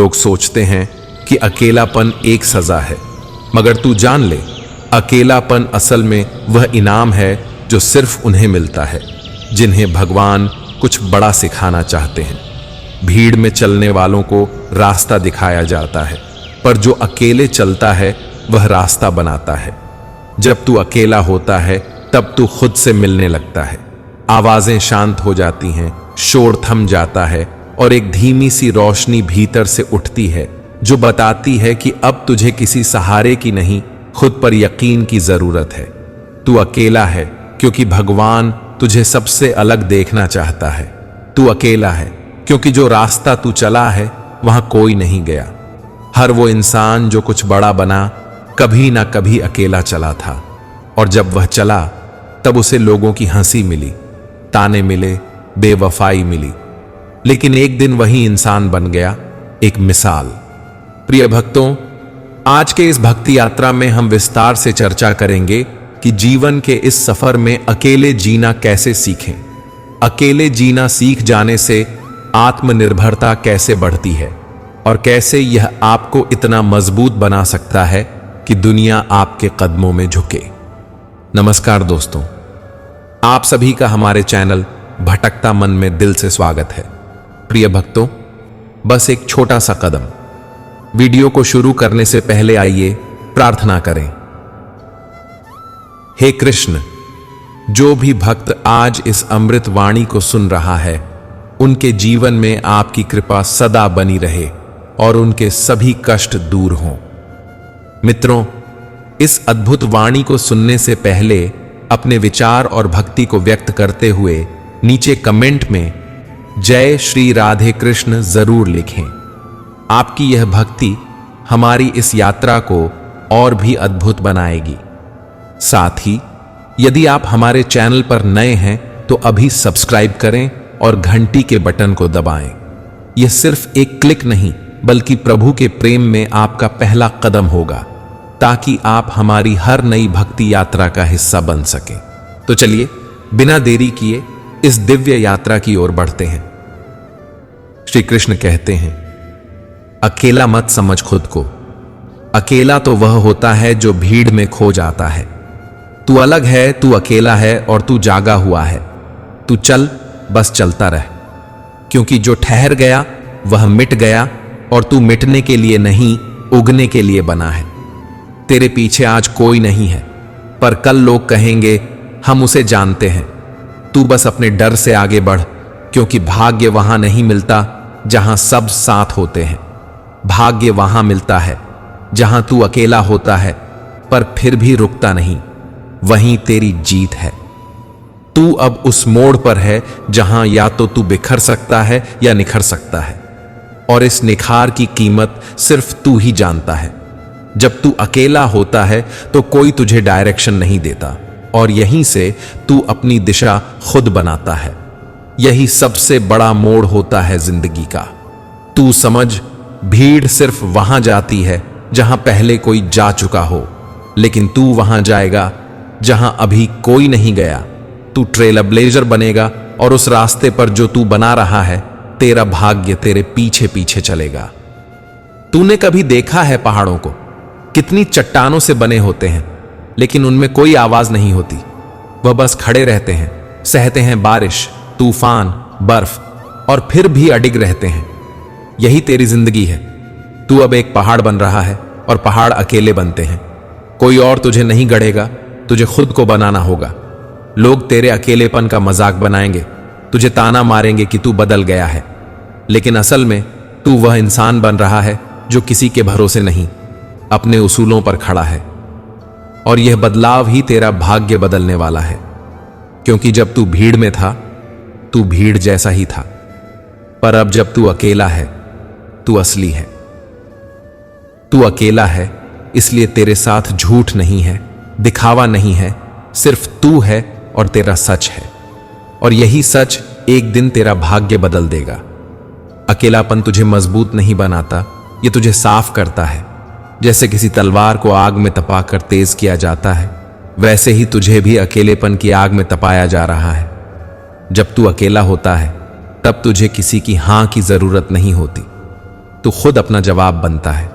लोग सोचते हैं कि अकेलापन एक सजा है, मगर तू जान ले, अकेलापन असल में वह इनाम है जो सिर्फ उन्हें मिलता है जिन्हें भगवान कुछ बड़ा सिखाना चाहते हैं। भीड़ में चलने वालों को रास्ता दिखाया जाता है, पर जो अकेले चलता है वह रास्ता बनाता है। जब तू अकेला होता है तब तू खुद से मिलने लगता है। आवाजें शांत हो जाती हैं, शोर थम जाता है और एक धीमी सी रोशनी भीतर से उठती है जो बताती है कि अब तुझे किसी सहारे की नहीं, खुद पर यकीन की जरूरत है। तू अकेला है क्योंकि भगवान तुझे सबसे अलग देखना चाहता है। तू अकेला है क्योंकि जो रास्ता तू चला है वहां कोई नहीं गया। हर वो इंसान जो कुछ बड़ा बना कभी ना कभी अकेला चला था, और जब वह चला तब उसे लोगों की हंसी मिली, ताने मिले, बेवफाई मिली, लेकिन एक दिन वही इंसान बन गया, एक मिसाल। प्रिय भक्तों, आज के इस भक्ति यात्रा में हम विस्तार से चर्चा करेंगे कि जीवन के इस सफर में अकेले जीना कैसे सीखें। अकेले जीना सीख जाने से आत्मनिर्भरता कैसे बढ़ती है और कैसे यह आपको इतना मजबूत बना सकता है कि दुनिया आपके कदमों में झुके। नमस्कार दोस्तों, आप सभी का हमारे चैनल भटकता मन में दिल से स्वागत है। प्रिय भक्तों, बस एक छोटा सा कदम। वीडियो को शुरू करने से पहले आइए प्रार्थना करें। हे कृष्ण, जो भी भक्त आज इस अमृत वाणी को सुन रहा है, उनके जीवन में आपकी कृपा सदा बनी रहे और उनके सभी कष्ट दूर हों। मित्रों, इस अद्भुत वाणी को सुनने से पहले अपने विचार और भक्ति को व्यक्त करते हुए नीचे कमेंट में जय श्री राधे कृष्ण जरूर लिखें। आपकी यह भक्ति हमारी इस यात्रा को और भी अद्भुत बनाएगी। साथ ही यदि आप हमारे चैनल पर नए हैं तो अभी सब्सक्राइब करें और घंटी के बटन को दबाएं। यह सिर्फ एक क्लिक नहीं बल्कि प्रभु के प्रेम में आपका पहला कदम होगा, ताकि आप हमारी हर नई भक्ति यात्रा का हिस्सा बन सकें। तो चलिए बिना देरी किए इस दिव्य यात्रा की ओर बढ़ते हैं। श्री कृष्ण कहते हैं, अकेला मत समझ खुद को। अकेला तो वह होता है जो भीड़ में खो जाता है। तू अलग है, तू अकेला है और तू जागा हुआ है। तू चल, बस चलता रह, क्योंकि जो ठहर गया वह मिट गया और तू मिटने के लिए नहीं, उगने के लिए बना है। तेरे पीछे आज कोई नहीं है, पर कल लोग कहेंगे हम उसे जानते हैं। तू बस अपने डर से आगे बढ़, क्योंकि भाग्य वहां नहीं मिलता जहां सब साथ होते हैं। भाग्य वहां मिलता है जहां तू अकेला होता है पर फिर भी रुकता नहीं। वहीं तेरी जीत है। तू अब उस मोड़ पर है जहां या तो तू बिखर सकता है या निखर सकता है, और इस निखार की कीमत सिर्फ तू ही जानता है। जब तू अकेला होता है तो कोई तुझे डायरेक्शन नहीं देता, और यहीं से तू अपनी दिशा खुद बनाता है। यही सबसे बड़ा मोड़ होता है जिंदगी का। तू समझ, भीड़ सिर्फ वहां जाती है जहां पहले कोई जा चुका हो, लेकिन तू वहां जाएगा जहां अभी कोई नहीं गया। तू ट्रेलब्लेजर बनेगा और उस रास्ते पर जो तू बना रहा है, तेरा भाग्य तेरे पीछे पीछे चलेगा। तूने कभी देखा है पहाड़ों को? कितनी चट्टानों से बने होते हैं, लेकिन उनमें कोई आवाज नहीं होती। वह बस खड़े रहते हैं, सहते हैं बारिश, तूफान, बर्फ, और फिर भी अडिग रहते हैं। यही तेरी जिंदगी है। तू अब एक पहाड़ बन रहा है और पहाड़ अकेले बनते हैं। कोई और तुझे नहीं गढ़ेगा, तुझे खुद को बनाना होगा। लोग तेरे अकेलेपन का मजाक बनाएंगे, तुझे ताना मारेंगे कि तू बदल गया है, लेकिन असल में तू वह इंसान बन रहा है जो किसी के भरोसे नहीं, अपने उसूलों पर खड़ा है। और यह बदलाव ही तेरा भाग्य बदलने वाला है, क्योंकि जब तू भीड़ में था तू भीड़ जैसा ही था, पर अब जब तू अकेला है तू असली है। तू अकेला है इसलिए तेरे साथ झूठ नहीं है, दिखावा नहीं है, सिर्फ तू है और तेरा सच है। और यही सच एक दिन तेरा भाग्य बदल देगा। अकेलापन तुझे मजबूत नहीं बनाता, ये तुझे साफ करता है। जैसे किसी तलवार को आग में तपाकर तेज किया जाता है, वैसे ही तुझे भी अकेलेपन की आग में तपाया जा रहा है। जब तू अकेला होता है तब तुझे किसी की हां की जरूरत नहीं होती। तो खुद अपना जवाब बनता है।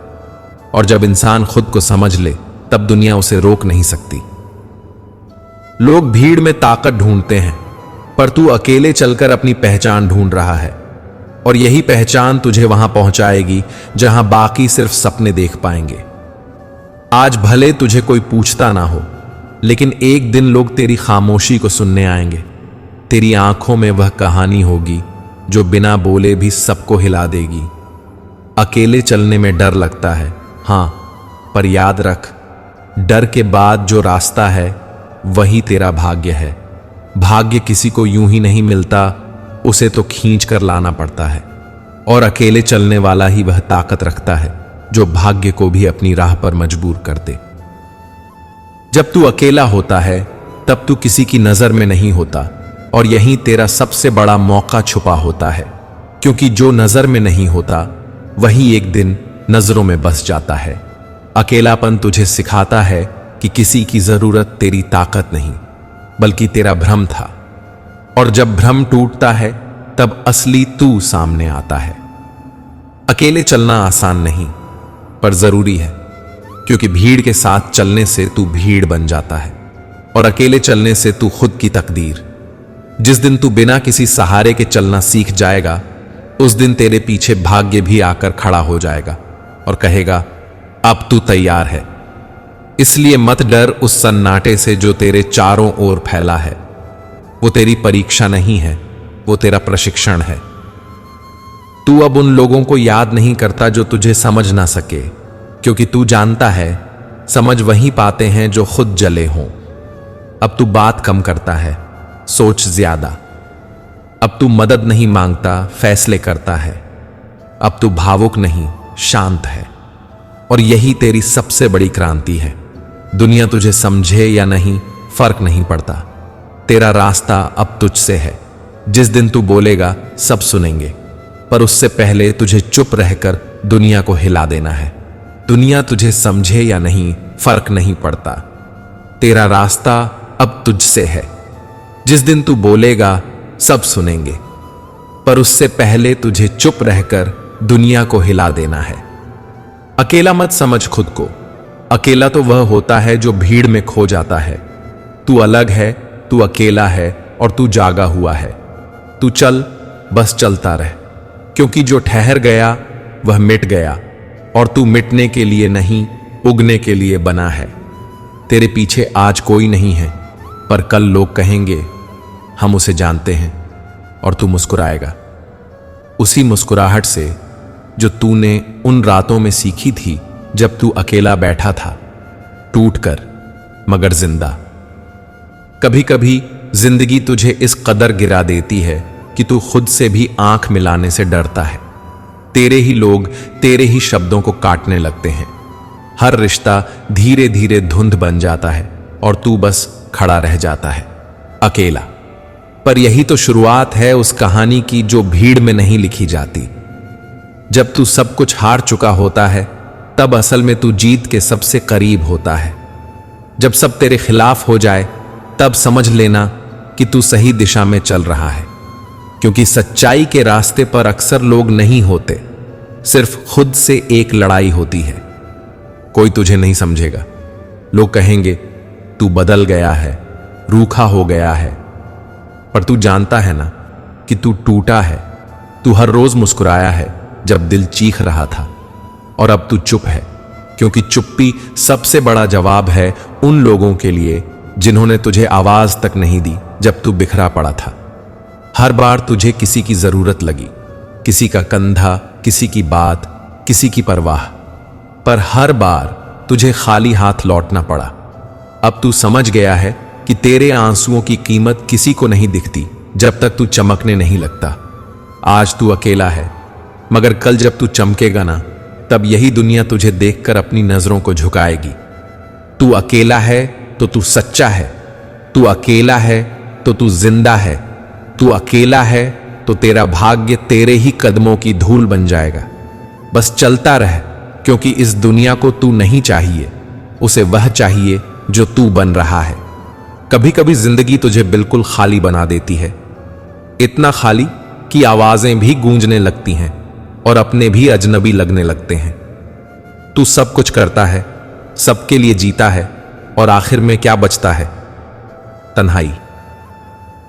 और जब इंसान खुद को समझ ले तब दुनिया उसे रोक नहीं सकती। लोग भीड़ में ताकत ढूंढते हैं, पर तू अकेले चलकर अपनी पहचान ढूंढ रहा है। और यही पहचान तुझे वहां पहुंचाएगी जहां बाकी सिर्फ सपने देख पाएंगे। आज भले तुझे कोई पूछता ना हो, लेकिन एक दिन लोग तेरी खामोशी को सुनने आएंगे। तेरी आंखों में वह कहानी होगी जो बिना बोले भी सबको हिला देगी। अकेले चलने में डर लगता है, हां, पर याद रख, डर के बाद जो रास्ता है वही तेरा भाग्य है। भाग्य किसी को यूं ही नहीं मिलता, उसे तो खींच कर लाना पड़ता है। और अकेले चलने वाला ही वह ताकत रखता है जो भाग्य को भी अपनी राह पर मजबूर कर दे। जब तू अकेला होता है तब तू किसी की नजर में नहीं होता, और यहीं तेरा सबसे बड़ा मौका छुपा होता है। क्योंकि जो नजर में नहीं होता वही एक दिन नजरों में बस जाता है। अकेलापन तुझे सिखाता है कि किसी की जरूरत तेरी ताकत नहीं, बल्कि तेरा भ्रम था। और जब भ्रम टूटता है तब असली तू सामने आता है। अकेले चलना आसान नहीं, पर जरूरी है, क्योंकि भीड़ के साथ चलने से तू भीड़ बन जाता है, और अकेले चलने से तू खुद की तकदीर। जिस दिन तू बिना किसी सहारे के चलना सीख जाएगा, उस दिन तेरे पीछे भाग्य भी आकर खड़ा हो जाएगा और कहेगा, अब तू तैयार है। इसलिए मत डर उस सन्नाटे से जो तेरे चारों ओर फैला है। वो तेरी परीक्षा नहीं है, वो तेरा प्रशिक्षण है। तू अब उन लोगों को याद नहीं करता जो तुझे समझ ना सके, क्योंकि तू जानता है समझ वही पाते हैं जो खुद जले हों। अब तू बात कम करता है, सोच ज्यादा। अब तू मदद नहीं मांगता, फैसले करता है। अब तू भावुक नहीं, शांत है। और यही तेरी सबसे बड़ी क्रांति है। दुनिया तुझे समझे या नहीं, फर्क नहीं पड़ता। तेरा रास्ता अब तुझसे है। जिस दिन तू बोलेगा सब सुनेंगे, पर उससे पहले तुझे चुप रहकर दुनिया को हिला देना है। दुनिया तुझे समझे या नहीं, फर्क नहीं पड़ता। तेरा रास्ता अब तुझसे है। जिस दिन तू बोलेगा सब सुनेंगे, पर उससे पहले तुझे चुप रहकर दुनिया को हिला देना है। अकेला मत समझ खुद को। अकेला तो वह होता है जो भीड़ में खो जाता है। तू अलग है, तू अकेला है, और तू जागा हुआ है। तू चल, बस चलता रह, क्योंकि जो ठहर गया वह मिट गया, और तू मिटने के लिए नहीं, उगने के लिए बना है। तेरे पीछे आज कोई नहीं है, पर कल लोग कहेंगे हम उसे जानते हैं, और तू मुस्कुराएगा। उसी मुस्कुराहट से जो तूने उन रातों में सीखी थी जब तू अकेला बैठा था, टूटकर मगर जिंदा। कभी कभी जिंदगी तुझे इस कदर गिरा देती है कि तू खुद से भी आंख मिलाने से डरता है। तेरे ही लोग तेरे ही शब्दों को काटने लगते हैं। हर रिश्ता धीरे धीरे धुंध बन जाता है, और तू बस खड़ा रह जाता है, अकेला। पर यही तो शुरुआत है उस कहानी की जो भीड़ में नहीं लिखी जाती। जब तू सब कुछ हार चुका होता है, तब असल में तू जीत के सबसे करीब होता है। जब सब तेरे खिलाफ हो जाए, तब समझ लेना कि तू सही दिशा में चल रहा है। क्योंकि सच्चाई के रास्ते पर अक्सर लोग नहीं होते, सिर्फ खुद से एक लड़ाई होती है। कोई तुझे नहीं समझेगा। लोग कहेंगे तू बदल गया है, रूखा हो गया है। पर तू जानता है ना कि तू टूटा है। तू हर रोज मुस्कुराया है जब दिल चीख रहा था, और अब तू चुप है, क्योंकि चुप्पी सबसे बड़ा जवाब है उन लोगों के लिए जिन्होंने तुझे आवाज तक नहीं दी जब तू बिखरा पड़ा था। हर बार तुझे किसी की जरूरत लगी, किसी का कंधा, किसी की बात, किसी की परवाह, पर हर बार तुझे खाली हाथ लौटना पड़ा। अब तू समझ गया है कि तेरे आंसुओं की कीमत किसी को नहीं दिखती जब तक तू चमकने नहीं लगता। आज तू अकेला है, मगर कल जब तू चमकेगा ना, तब यही दुनिया तुझे देखकर अपनी नजरों को झुकाएगी। तू अकेला है तो तू सच्चा है। तू अकेला है तो तू जिंदा है। तू अकेला है तो तेरा भाग्य तेरे ही कदमों की धूल बन जाएगा। बस चलता रह, क्योंकि इस दुनिया को तू नहीं चाहिए, उसे वह चाहिए जो तू बन रहा है। कभी कभी जिंदगी तुझे बिल्कुल खाली बना देती है, इतना खाली कि आवाजें भी गूंजने लगती हैं, और अपने भी अजनबी लगने लगते हैं। तू सब कुछ करता है, सबके लिए जीता है, और आखिर में क्या बचता है? तन्हाई।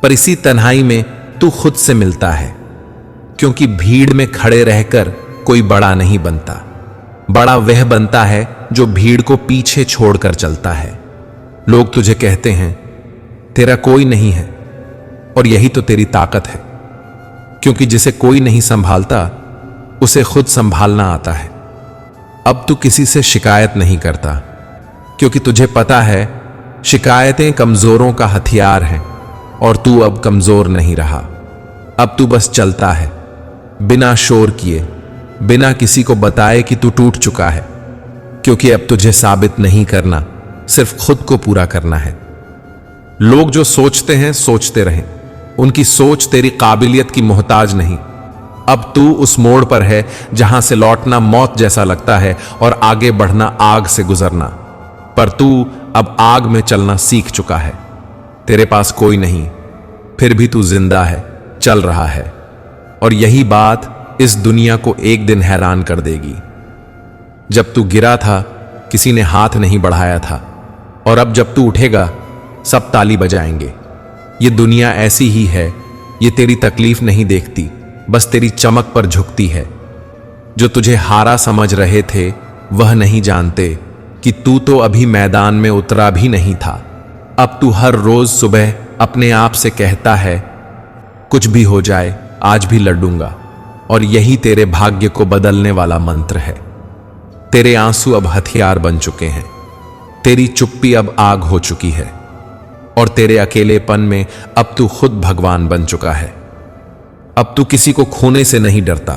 पर इसी तन्हाई में तू खुद से मिलता है, क्योंकि भीड़ में खड़े रहकर कोई बड़ा नहीं बनता। बड़ा वह बनता है जो भीड़ को पीछे छोड़कर चलता है। लोग तुझे कहते हैं तेरा कोई नहीं है, और यही तो तेरी ताकत है, क्योंकि जिसे कोई नहीं संभालता उसे खुद संभालना आता है। अब तू किसी से शिकायत नहीं करता, क्योंकि तुझे पता है शिकायतें कमजोरों का हथियार हैं, और तू अब कमजोर नहीं रहा। अब तू बस चलता है, बिना शोर किए, बिना किसी को बताए कि तू टूट चुका है, क्योंकि अब तुझे साबित नहीं करना, सिर्फ खुद को पूरा करना है। लोग जो सोचते हैं सोचते रहें, उनकी सोच तेरी काबिलियत की मोहताज नहीं। अब तू उस मोड़ पर है जहां से लौटना मौत जैसा लगता है और आगे बढ़ना आग से गुजरना। पर तू अब आग में चलना सीख चुका है। तेरे पास कोई नहीं, फिर भी तू जिंदा है, चल रहा है, और यही बात इस दुनिया को एक दिन हैरान कर देगी। जब तू गिरा था किसी ने हाथ नहीं बढ़ाया था, और अब जब तू उठेगा सब ताली बजाएंगे। ये दुनिया ऐसी ही है, ये तेरी तकलीफ नहीं देखती, बस तेरी चमक पर झुकती है। जो तुझे हारा समझ रहे थे वह नहीं जानते कि तू तो अभी मैदान में उतरा भी नहीं था। अब तू हर रोज सुबह अपने आप से कहता है कुछ भी हो जाए आज भी लड़ूंगा, और यही तेरे भाग्य को बदलने वाला मंत्र है। तेरे आंसू अब हथियार बन चुके हैं, तेरी चुप्पी अब आग हो चुकी है, और तेरे अकेलेपन में अब तू खुद भगवान बन चुका है। अब तू किसी को खोने से नहीं डरता,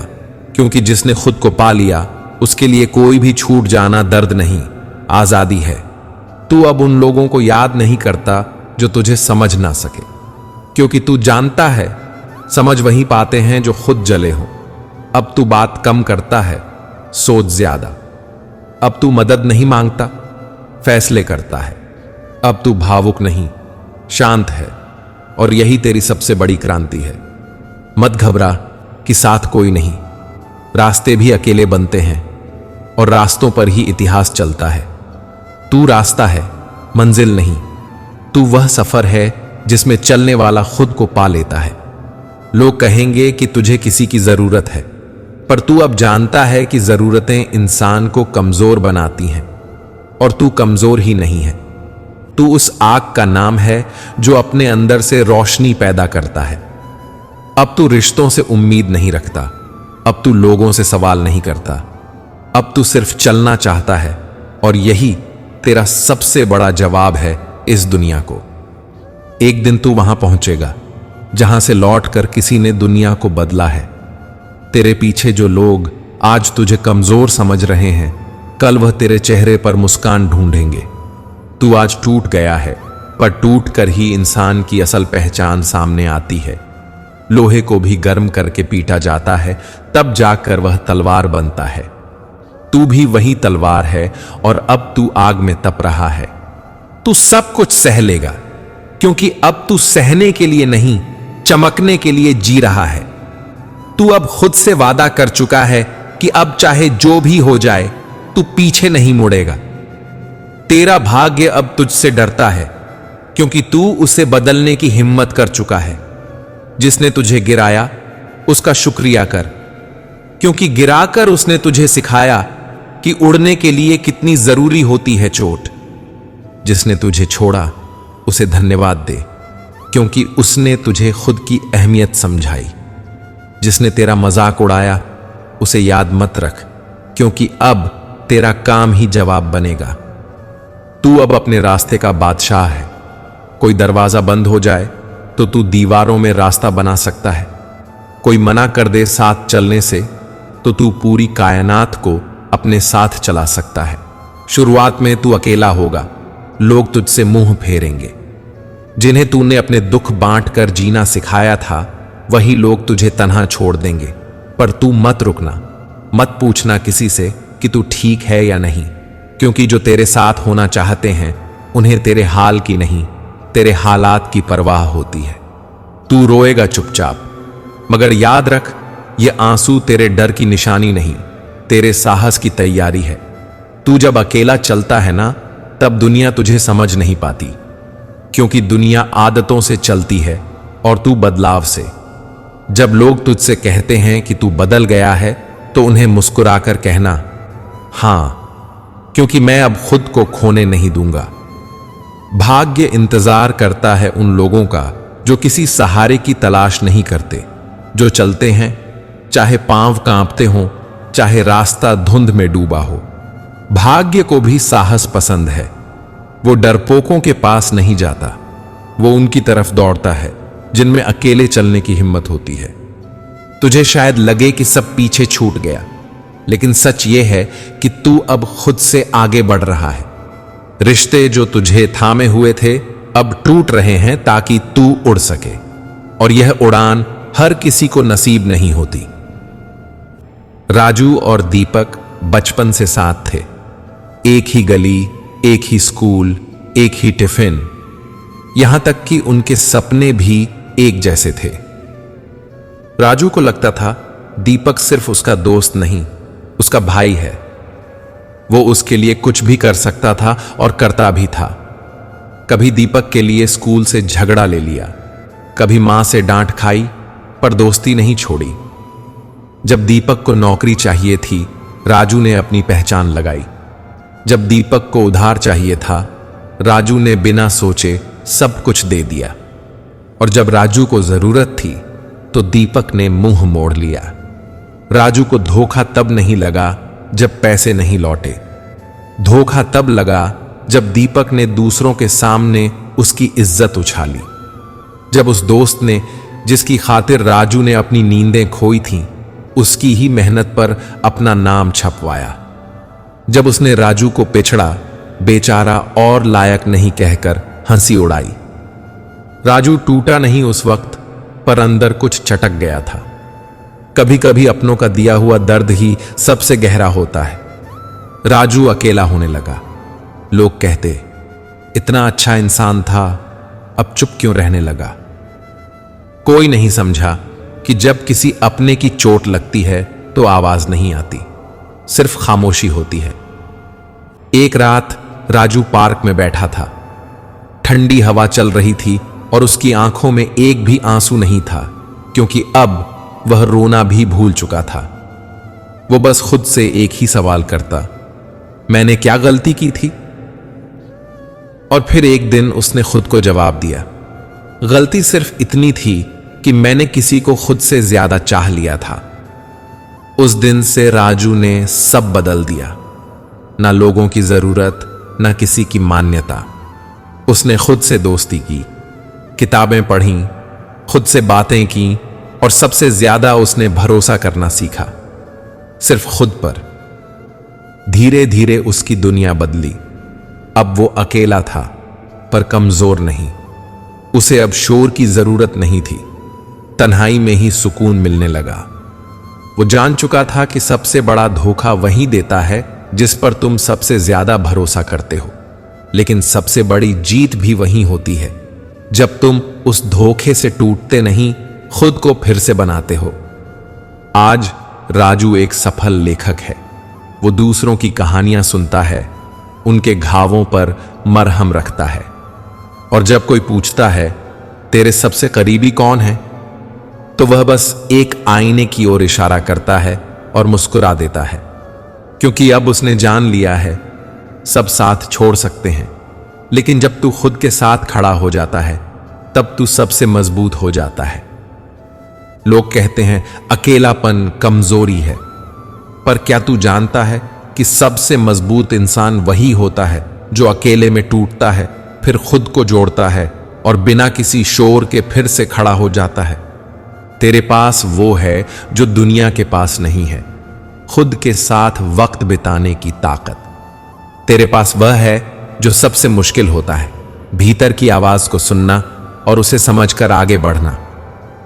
क्योंकि जिसने खुद को पा लिया उसके लिए कोई भी छूट जाना दर्द नहीं, आजादी है। तू अब उन लोगों को याद नहीं करता जो तुझे समझ ना सके, क्योंकि तू जानता है समझ वही पाते हैं जो खुद जले हों। अब तू बात कम करता है, सोच ज्यादा। अब तू मदद नहीं मांगता, फैसले करता है। अब तू भावुक नहीं, शांत है, और यही तेरी सबसे बड़ी क्रांति है। मत घबरा कि साथ कोई नहीं, रास्ते भी अकेले बनते हैं, और रास्तों पर ही इतिहास चलता है। तू रास्ता है, मंजिल नहीं। तू वह सफर है जिसमें चलने वाला खुद को पा लेता है। लोग कहेंगे कि तुझे किसी की जरूरत है, पर तू अब जानता है कि जरूरतें इंसान को कमजोर बनाती हैं, और तू कमजोर ही नहीं है। तू उस आग का नाम है जो अपने अंदर से रोशनी पैदा करता है। अब तू रिश्तों से उम्मीद नहीं रखता, अब तू लोगों से सवाल नहीं करता, अब तू सिर्फ चलना चाहता है, और यही तेरा सबसे बड़ा जवाब है इस दुनिया को। एक दिन तू वहां पहुंचेगा जहां से लौटकर किसी ने दुनिया को बदला है। तेरे पीछे जो लोग आज तुझे कमजोर समझ रहे हैं, कल वह तेरे चेहरे पर मुस्कान ढूंढेंगे। तू आज टूट गया है, पर टूट कर ही इंसान की असल पहचान सामने आती है। लोहे को भी गर्म करके पीटा जाता है, तब जाकर वह तलवार बनता है। तू भी वही तलवार है, और अब तू आग में तप रहा है। तू सब कुछ सह लेगा, क्योंकि अब तू सहने के लिए नहीं, चमकने के लिए जी रहा है। तू अब खुद से वादा कर चुका है कि अब चाहे जो भी हो जाए तू पीछे नहीं मुड़ेगा। तेरा भाग्य अब तुझसे डरता है, क्योंकि तू उसे बदलने की हिम्मत कर चुका है। जिसने तुझे गिराया उसका शुक्रिया कर, क्योंकि गिराकर उसने तुझे सिखाया कि उड़ने के लिए कितनी जरूरी होती है चोट। जिसने तुझे छोड़ा उसे धन्यवाद दे, क्योंकि उसने तुझे खुद की अहमियत समझाई। जिसने तेरा मजाक उड़ाया उसे याद मत रख, क्योंकि अब तेरा काम ही जवाब बनेगा। तू अब अपने रास्ते का बादशाह है। कोई दरवाजा बंद हो जाए तो तू दीवारों में रास्ता बना सकता है। कोई मना कर दे साथ चलने से तो तू पूरी कायनात को अपने साथ चला सकता है। शुरुआत में तू अकेला होगा, लोग तुझसे मुंह फेरेंगे। जिन्हें तूने अपने दुख बांट कर जीना सिखाया था, वही लोग तुझे तन्हा छोड़ देंगे। पर तू मत रुकना, मत पूछना किसी से कि तू ठीक है या नहीं, क्योंकि जो तेरे साथ होना चाहते हैं उन्हें तेरे हाल की नहीं, तेरे हालात की परवाह होती है। तू रोएगा चुपचाप, मगर याद रख ये आंसू तेरे डर की निशानी नहीं, तेरे साहस की तैयारी है। तू जब अकेला चलता है ना, तब दुनिया तुझे समझ नहीं पाती, क्योंकि दुनिया आदतों से चलती है और तू बदलाव से। जब लोग तुझसे कहते हैं कि तू बदल गया है, तो उन्हें मुस्कुराकर कहना, हां, क्योंकि मैं अब खुद को खोने नहीं दूंगा। भाग्य इंतजार करता है उन लोगों का जो किसी सहारे की तलाश नहीं करते, जो चलते हैं चाहे पांव कांपते हों, चाहे रास्ता धुंध में डूबा हो। भाग्य को भी साहस पसंद है। वो डरपोकों के पास नहीं जाता, वो उनकी तरफ दौड़ता है जिनमें अकेले चलने की हिम्मत होती है। तुझे शायद लगे कि सब पीछे छूट गया, लेकिन सच ये है कि तू अब खुद से आगे बढ़ रहा है। रिश्ते जो तुझे थामे हुए थे अब टूट रहे हैं ताकि तू उड़ सके, और यह उड़ान हर किसी को नसीब नहीं होती। राजू और दीपक बचपन से साथ थे। एक ही गली, एक ही स्कूल, एक ही टिफिन, यहां तक कि उनके सपने भी एक जैसे थे। राजू को लगता था दीपक सिर्फ उसका दोस्त नहीं, उसका भाई है। वो उसके लिए कुछ भी कर सकता था और करता भी था। कभी दीपक के लिए स्कूल से झगड़ा ले लिया, कभी मां से डांट खाई, पर दोस्ती नहीं छोड़ी। जब दीपक को नौकरी चाहिए थी, राजू ने अपनी पहचान लगाई। जब दीपक को उधार चाहिए था, राजू ने बिना सोचे सब कुछ दे दिया। और जब राजू को जरूरत थी, तो दीपक ने मुंह मोड़ लिया। राजू को धोखा तब नहीं लगा जब पैसे नहीं लौटे। धोखा तब लगा जब दीपक ने दूसरों के सामने उसकी इज्जत उछाली। जब उस दोस्त ने, जिसकी खातिर राजू ने अपनी नींदें खोई थीं, उसकी ही मेहनत पर अपना नाम छपवाया। जब उसने राजू को पिछड़ा, बेचारा और लायक नहीं कहकर हंसी उड़ाई। राजू टूटा नहीं उस वक्त, पर अंदर कुछ चटक गया था। कभी कभी अपनों का दिया हुआ दर्द ही सबसे गहरा होता है। राजू अकेला होने लगा। लोग कहते, इतना अच्छा इंसान था, अब चुप क्यों रहने लगा। कोई नहीं समझा कि जब किसी अपने की चोट लगती है तो आवाज नहीं आती, सिर्फ खामोशी होती है। एक रात राजू पार्क में बैठा था। ठंडी हवा चल रही थी और उसकी आंखों में एक भी आंसू नहीं था, क्योंकि अब वह रोना भी भूल चुका था। वो बस खुद से एक ही सवाल करता, मैंने क्या गलती की थी। और फिर एक दिन उसने खुद को जवाब दिया, गलती सिर्फ इतनी थी कि मैंने किसी को खुद से ज्यादा चाह लिया था। उस दिन से राजू ने सब बदल दिया। ना लोगों की जरूरत, ना किसी की मान्यता। उसने खुद से दोस्ती की, किताबें पढ़ी, खुद से बातें की, और सबसे ज्यादा उसने भरोसा करना सीखा, सिर्फ खुद पर। धीरे धीरे उसकी दुनिया बदली। अब वो अकेला था, पर कमजोर नहीं। उसे अब शोर की जरूरत नहीं थी, तन्हाई में ही सुकून मिलने लगा। वो जान चुका था कि सबसे बड़ा धोखा वही देता है जिस पर तुम सबसे ज्यादा भरोसा करते हो, लेकिन सबसे बड़ी जीत भी वही होती है जब तुम उस धोखे से टूटते नहीं, खुद को फिर से बनाते हो। आज राजू एक सफल लेखक है। वो दूसरों की कहानियां सुनता है, उनके घावों पर मरहम रखता है, और जब कोई पूछता है तेरे सबसे करीबी कौन है, तो वह बस एक आईने की ओर इशारा करता है और मुस्कुरा देता है, क्योंकि अब उसने जान लिया है सब साथ छोड़ सकते हैं, लेकिन जब तू खुद के साथ खड़ा हो जाता है तब तू सबसे मजबूत हो जाता है। लोग कहते हैं अकेलापन कमजोरी है, पर क्या तू जानता है कि सबसे मजबूत इंसान वही होता है जो अकेले में टूटता है, फिर खुद को जोड़ता है और बिना किसी शोर के फिर से खड़ा हो जाता है। तेरे पास वो है जो दुनिया के पास नहीं है, खुद के साथ वक्त बिताने की ताकत। तेरे पास वह है जो सबसे मुश्किल होता है, भीतर की आवाज को सुनना और उसे समझकर आगे बढ़ना।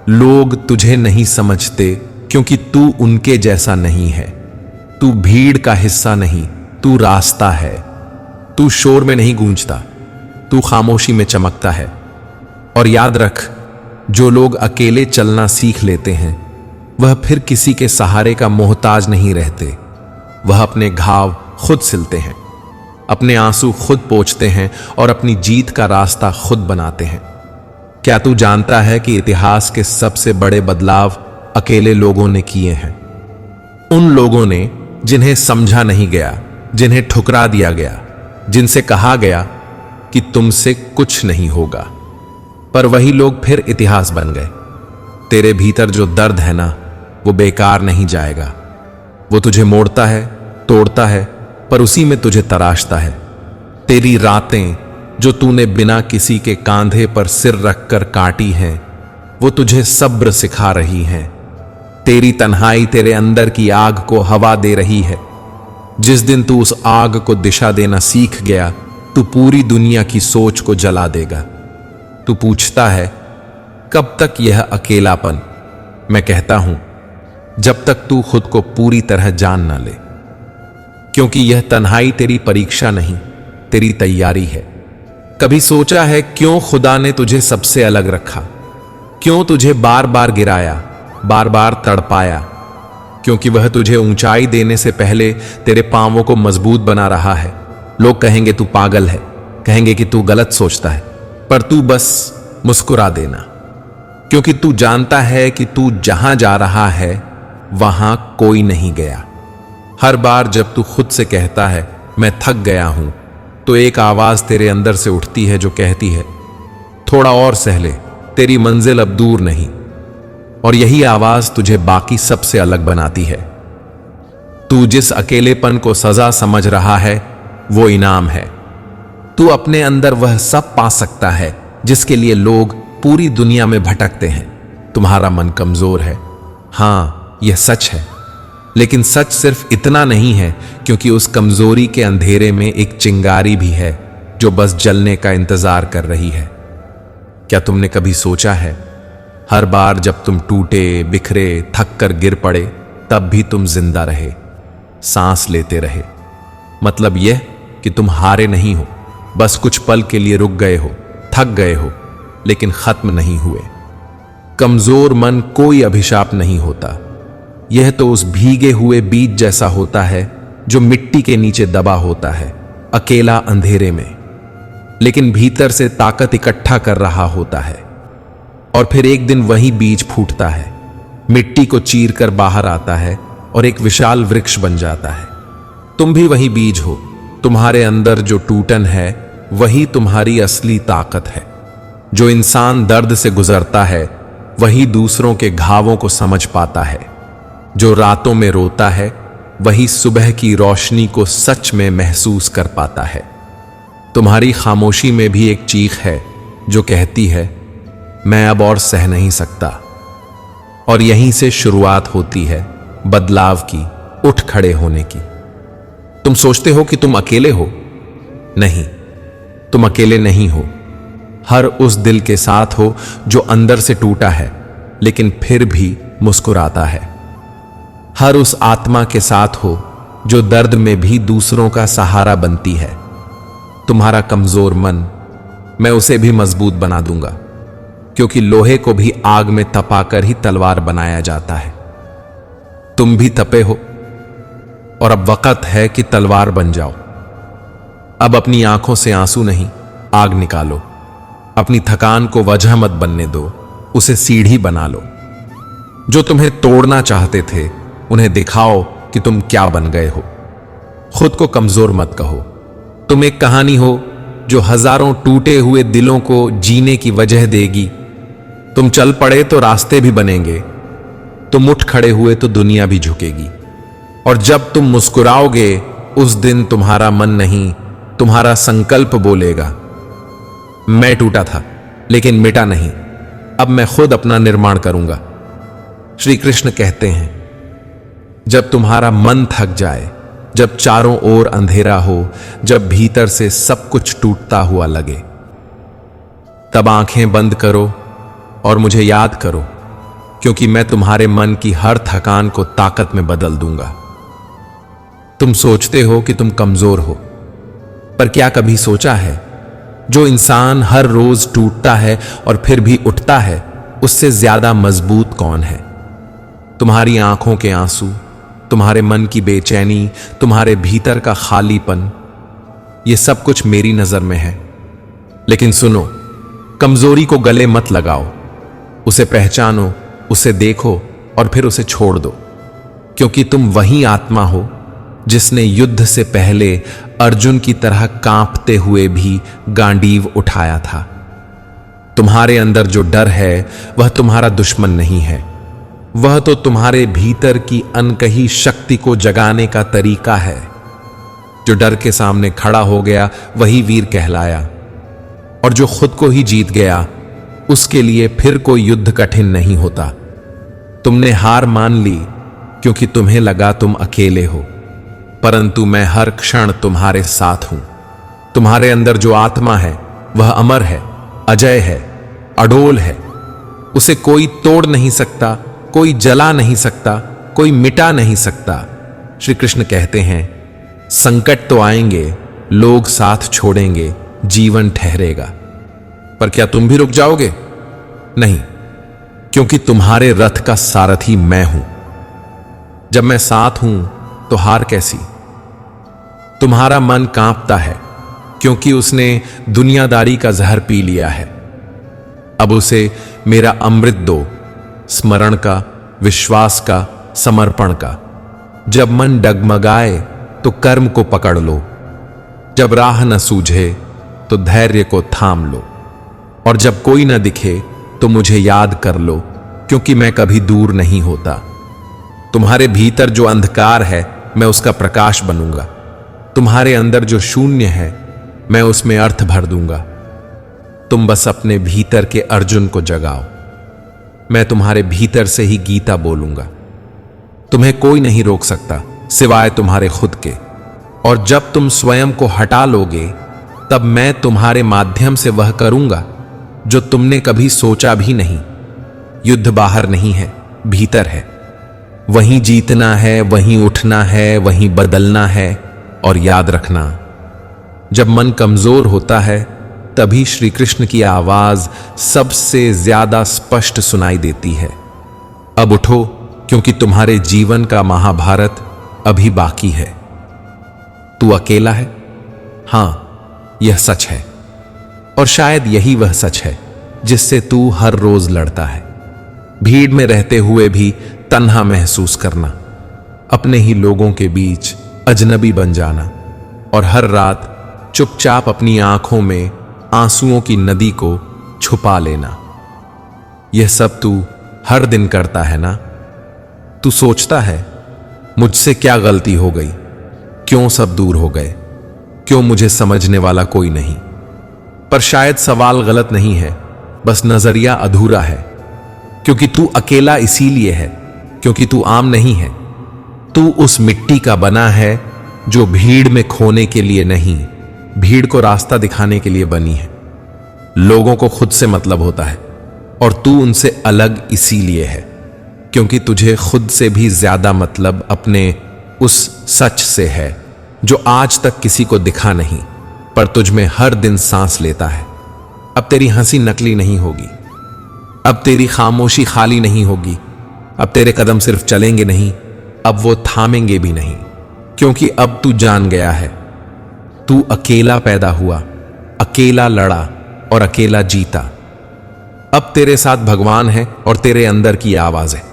लोग तुझे नहीं समझते क्योंकि तू उनके जैसा नहीं है। तू भीड़ का हिस्सा नहीं, तू रास्ता है। तू शोर में नहीं गूंजता, तू खामोशी में चमकता है। और याद रख, जो लोग अकेले चलना सीख लेते हैं वह फिर किसी के सहारे का मोहताज नहीं रहते। वह अपने घाव खुद सिलते हैं, अपने आंसू खुद पोंछते हैं और अपनी जीत का रास्ता खुद बनाते हैं। क्या तू जानता है कि इतिहास के सबसे बड़े बदलाव अकेले लोगों ने किए हैं? उन लोगों ने जिन्हें समझा नहीं गया, जिन्हें ठुकरा दिया गया, जिनसे कहा गया कि तुमसे कुछ नहीं होगा, पर वही लोग फिर इतिहास बन गए। तेरे भीतर जो दर्द है ना, वो बेकार नहीं जाएगा। वो तुझे मोड़ता है, तोड़ता है, पर उसी में तुझे तराशता है। तेरी रातें जो तूने बिना किसी के कांधे पर सिर रखकर काटी हैं, वो तुझे सब्र सिखा रही हैं। तेरी तन्हाई तेरे अंदर की आग को हवा दे रही है। जिस दिन तू उस आग को दिशा देना सीख गया, तू पूरी दुनिया की सोच को जला देगा। तू पूछता है, कब तक यह अकेलापन? मैं कहता हूं, जब तक तू खुद को पूरी तरह जान ना ले। क्योंकि यह तन्हाई तेरी परीक्षा नहीं, तेरी तैयारी है। कभी सोचा है क्यों खुदा ने तुझे सबसे अलग रखा? क्यों तुझे बार बार गिराया, बार बार तड़पाया? क्योंकि वह तुझे ऊंचाई देने से पहले तेरे पांवों को मजबूत बना रहा है। लोग कहेंगे तू पागल है, कहेंगे कि तू गलत सोचता है, पर तू बस मुस्कुरा देना, क्योंकि तू जानता है कि तू जहां जा रहा है वहां कोई नहीं गया। हर बार जब तू खुद से कहता है मैं थक गया हूं, तो एक आवाज तेरे अंदर से उठती है जो कहती है थोड़ा और सह ले, तेरी मंजिल अब दूर नहीं। और यही आवाज तुझे बाकी सबसे अलग बनाती है। तू जिस अकेलेपन को सजा समझ रहा है, वो इनाम है। तू अपने अंदर वह सब पा सकता है जिसके लिए लोग पूरी दुनिया में भटकते हैं। तुम्हारा मन कमजोर है, हां यह सच है, लेकिन सच सिर्फ इतना नहीं है, क्योंकि उस कमजोरी के अंधेरे में एक चिंगारी भी है जो बस जलने का इंतजार कर रही है। क्या तुमने कभी सोचा है, हर बार जब तुम टूटे, बिखरे, थक कर गिर पड़े, तब भी तुम जिंदा रहे, सांस लेते रहे? मतलब यह कि तुम हारे नहीं हो, बस कुछ पल के लिए रुक गए हो, थक गए हो, लेकिन खत्म नहीं हुए। कमजोर मन कोई अभिशाप नहीं होता। यह तो उस भीगे हुए बीज जैसा होता है जो मिट्टी के नीचे दबा होता है, अकेला अंधेरे में, लेकिन भीतर से ताकत इकट्ठा कर रहा होता है। और फिर एक दिन वही बीज फूटता है, मिट्टी को चीर कर बाहर आता है और एक विशाल वृक्ष बन जाता है। तुम भी वही बीज हो। तुम्हारे अंदर जो टूटन है वही तुम्हारी असली ताकत है। जो इंसान दर्द से गुजरता है वही दूसरों के घावों को समझ पाता है। जो रातों में रोता है वही सुबह की रोशनी को सच में महसूस कर पाता है। तुम्हारी खामोशी में भी एक चीख है जो कहती है मैं अब और सह नहीं सकता। और यहीं से शुरुआत होती है बदलाव की, उठ खड़े होने की। तुम सोचते हो कि तुम अकेले हो? नहीं, तुम अकेले नहीं हो। हर उस दिल के साथ हो जो अंदर से टूटा है लेकिन फिर भी मुस्कुराता है। हर उस आत्मा के साथ हो जो दर्द में भी दूसरों का सहारा बनती है। तुम्हारा कमजोर मन, मैं उसे भी मजबूत बना दूंगा, क्योंकि लोहे को भी आग में तपाकर ही तलवार बनाया जाता है। तुम भी तपे हो और अब वक्त है कि तलवार बन जाओ। अब अपनी आंखों से आंसू नहीं, आग निकालो। अपनी थकान को वजह मत बनने दो, उसे सीढ़ी बना लो। जो तुम्हें तोड़ना चाहते थे उन्हें दिखाओ कि तुम क्या बन गए हो। खुद को कमजोर मत कहो। तुम एक कहानी हो जो हजारों टूटे हुए दिलों को जीने की वजह देगी। तुम चल पड़े तो रास्ते भी बनेंगे, तुम उठ खड़े हुए तो दुनिया भी झुकेगी। और जब तुम मुस्कुराओगे उस दिन तुम्हारा मन नहीं, तुम्हारा संकल्प बोलेगा मैं टूटा था लेकिन मिटा नहीं, अब मैं खुद अपना निर्माण करूंगा। श्री कृष्ण कहते हैं जब तुम्हारा मन थक जाए, जब चारों ओर अंधेरा हो, जब भीतर से सब कुछ टूटता हुआ लगे, तब आंखें बंद करो और मुझे याद करो, क्योंकि मैं तुम्हारे मन की हर थकान को ताकत में बदल दूंगा। तुम सोचते हो कि तुम कमजोर हो, पर क्या कभी सोचा है जो इंसान हर रोज टूटता है और फिर भी उठता है, उससे ज्यादा मजबूत कौन है? तुम्हारी आंखों के आंसू, तुम्हारे मन की बेचैनी, तुम्हारे भीतर का खालीपन, ये सब कुछ मेरी नजर में है। लेकिन सुनो, कमजोरी को गले मत लगाओ, उसे पहचानो, उसे देखो और फिर उसे छोड़ दो, क्योंकि तुम वही आत्मा हो जिसने युद्ध से पहले अर्जुन की तरह कांपते हुए भी गांडीव उठाया था। तुम्हारे अंदर जो डर है वह तुम्हारा दुश्मन नहीं है, वह तो तुम्हारे भीतर की अनकही शक्ति को जगाने का तरीका है। जो डर के सामने खड़ा हो गया वही वीर कहलाया, और जो खुद को ही जीत गया उसके लिए फिर कोई युद्ध कठिन नहीं होता। तुमने हार मान ली क्योंकि तुम्हें लगा तुम अकेले हो, परंतु मैं हर क्षण तुम्हारे साथ हूं। तुम्हारे अंदर जो आत्मा है वह अमर है, अजय है, अडोल है। उसे कोई तोड़ नहीं सकता, कोई जला नहीं सकता, कोई मिटा नहीं सकता। श्री कृष्ण कहते हैं, संकट तो आएंगे, लोग साथ छोड़ेंगे, जीवन ठहरेगा, पर क्या तुम भी रुक जाओगे? नहीं, क्योंकि तुम्हारे रथ का सारथी मैं हूं। जब मैं साथ हूं तो हार कैसी? तुम्हारा मन कांपता है क्योंकि उसने दुनियादारी का जहर पी लिया है। अब उसे मेरा अमृत दो, स्मरण का, विश्वास का, समर्पण का। जब मन डगमगाए तो कर्म को पकड़ लो, जब राह न सूझे तो धैर्य को थाम लो, और जब कोई न दिखे तो मुझे याद कर लो, क्योंकि मैं कभी दूर नहीं होता। तुम्हारे भीतर जो अंधकार है मैं उसका प्रकाश बनूंगा, तुम्हारे अंदर जो शून्य है मैं उसमें अर्थ भर दूंगा। तुम बस अपने भीतर के अर्जुन को जगाओ, मैं तुम्हारे भीतर से ही गीता बोलूंगा। तुम्हें कोई नहीं रोक सकता सिवाय तुम्हारे खुद के, और जब तुम स्वयं को हटा लोगे तब मैं तुम्हारे माध्यम से वह करूंगा जो तुमने कभी सोचा भी नहीं। युद्ध बाहर नहीं है, भीतर है। वहीं जीतना है, वहीं उठना है, वहीं बदलना है। और याद रखना, जब मन कमजोर होता है तभी श्री कृष्ण की आवाज सबसे ज्यादा स्पष्ट सुनाई देती है। अब उठो, क्योंकि तुम्हारे जीवन का महाभारत अभी बाकी है। तू अकेला है, हां, यह सच है, और शायद यही वह सच है जिससे तू हर रोज लड़ता है। भीड़ में रहते हुए भी तन्हा महसूस करना, अपने ही लोगों के बीच अजनबी बन जाना, और हर रात चुपचाप अपनी आंखों में आंसुओं की नदी को छुपा लेना। यह सब तू हर दिन करता है ना? तू सोचता है, मुझसे क्या गलती हो गई, क्यों सब दूर हो गए, क्यों मुझे समझने वाला कोई नहीं। पर शायद सवाल गलत नहीं है, बस नजरिया अधूरा है। क्योंकि तू अकेला इसीलिए है क्योंकि तू आम नहीं है। तू उस मिट्टी का बना है जो भीड़ में खोने के लिए नहीं, भीड़ को रास्ता दिखाने के लिए बनी है। लोगों को खुद से मतलब होता है, और तू उनसे अलग इसीलिए है क्योंकि तुझे खुद से भी ज्यादा मतलब अपने उस सच से है जो आज तक किसी को दिखा नहीं, पर तुझ में हर दिन सांस लेता है। अब तेरी हंसी नकली नहीं होगी, अब तेरी खामोशी खाली नहीं होगी, अब तेरे कदम सिर्फ चलेंगे नहीं, अब वो थामेंगे भी नहीं, क्योंकि अब तू जान गया है, तू अकेला पैदा हुआ, अकेला लड़ा और अकेला जीता। अब तेरे साथ भगवान है और तेरे अंदर की आवाज है।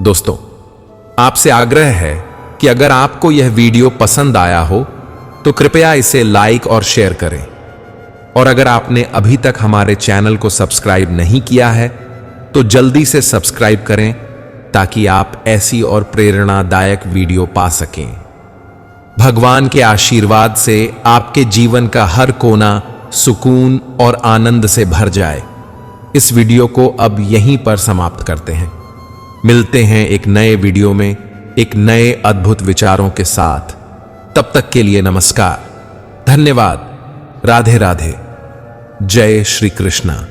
दोस्तों, आपसे आग्रह है कि अगर आपको यह वीडियो पसंद आया हो तो कृपया इसे लाइक और शेयर करें, और अगर आपने अभी तक हमारे चैनल को सब्सक्राइब नहीं किया है तो जल्दी से सब्सक्राइब करें ताकि आप ऐसी और प्रेरणादायक वीडियो पा सकें। भगवान के आशीर्वाद से आपके जीवन का हर कोना सुकून और आनंद से भर जाए। इस वीडियो को अब यहीं पर समाप्त करते हैं। मिलते हैं एक नए वीडियो में एक नए अद्भुत विचारों के साथ। तब तक के लिए नमस्कार, धन्यवाद, राधे राधे, जय श्री कृष्णा।